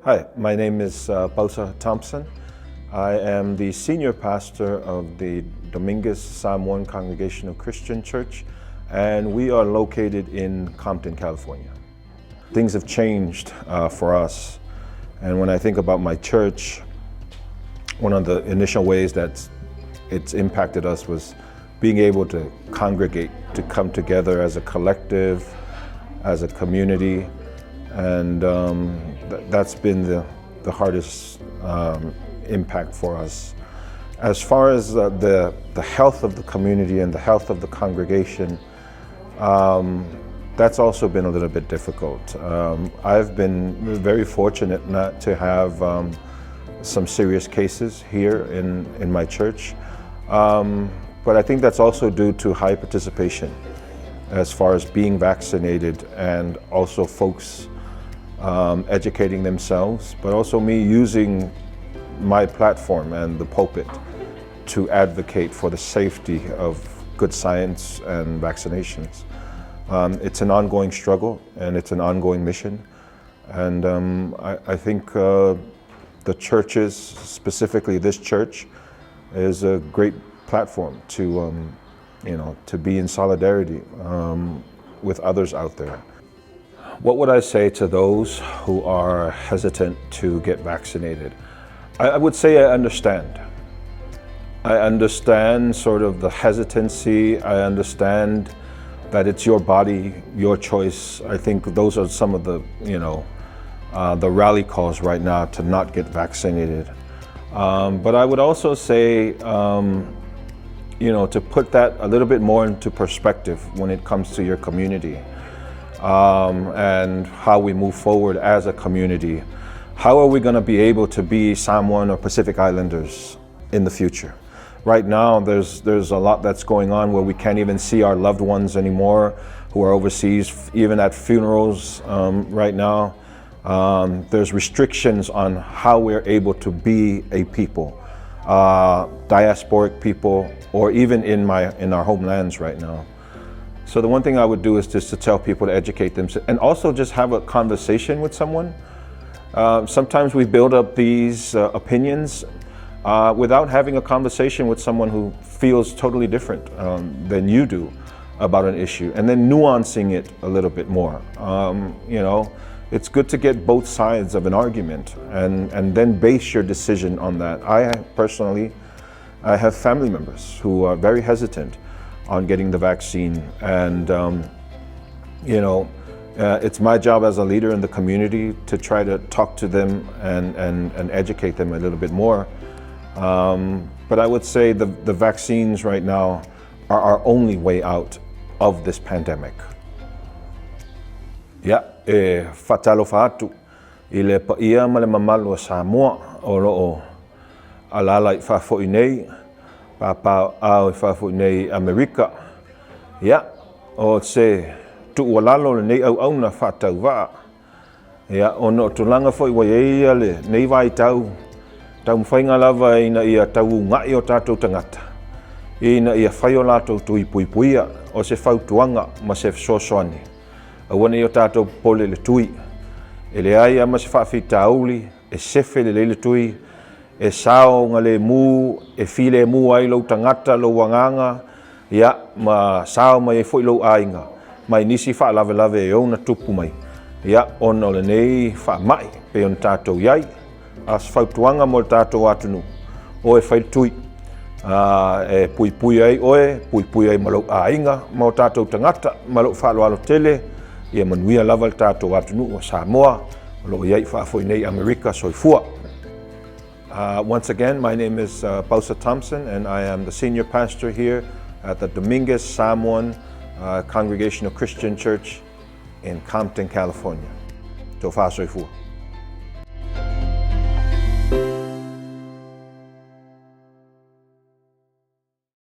Hi, my name is Pausa Thompson. I am the senior pastor of the Dominguez Samoan Christian Church, and we are located in Compton, California. Things have changed for us, and when I think about my church, one of the initial ways that it's impacted us was being able to congregate, to come together as a collective, as a community, and that's been the hardest impact for us. As far as the health of the community and the health of the congregation, that's also been a little bit difficult. I've been very fortunate not to have some serious cases here in my church, but I think that's also due to high participation as far as being vaccinated, and also folks educating themselves, but also me using my platform and the pulpit to advocate for the safety of good science and vaccinations. It's an ongoing struggle, and it's an ongoing mission, and I think the churches, specifically this church, is a great platform to to be in solidarity with others out there. What would I say to those who are hesitant to get vaccinated? I would say I understand. I understand sort of the hesitancy. I understand that it's your body, your choice. I think those are some of the, the rally calls right now to not get vaccinated. But I would also say, to put that a little bit more into perspective when it comes to your community. And how we move forward as a community. How are we going to be able to be Samoan or Pacific Islanders in the future? Right now, there's a lot that's going on where we can't even see our loved ones anymore who are overseas, even at funerals right now. There's restrictions on how we're able to be a people, diasporic people, or even in our homelands right now. So the one thing I would do is just to tell people to educate themselves, and also just have a conversation with someone. Sometimes we build up these opinions without having a conversation with someone who feels totally different than you do about an issue, and then nuancing it a little bit more. It's good to get both sides of an argument and then base your decision on that. I have family members who are very hesitant on getting the vaccine, and it's my job as a leader in the community to try to talk to them and educate them a little bit more. But I would say the vaccines right now are our only way out of this pandemic. Fatalo fatu ile paia male mamalo Samoa o alala I fafo inei papa au fafu nei Amerika o se tu walalo nei au na fatau va ono tulanga foi wai ale nei vai tau mfainga lava ina ia tau ngai o tatou tangata ina ia fai o latou tui puipuia o se fautuanga ma se sosoani awana i o tatou pole le tui ele ai ama se faafitauli e sefe le tui e sao nga le mu e file mu ai lo tangata lo wanganga ma sao mai foi lo ainga mai nisi fa lave e ona tupu mai ono le nei fa mai pe on tatou yai as fautuanga mo tatou atunu o e fai tui e pui ai pui ai malo ainga mo tatou tangata malo fa lo tele ia manuia lava tatou atunu o Samoa lo yai fa foi nei Amerika soifua. Once again, my name is Pausa Thompson, and I am the senior pastor here at the Dominguez Samoan Christian Church in Compton, California. Tofa soifua.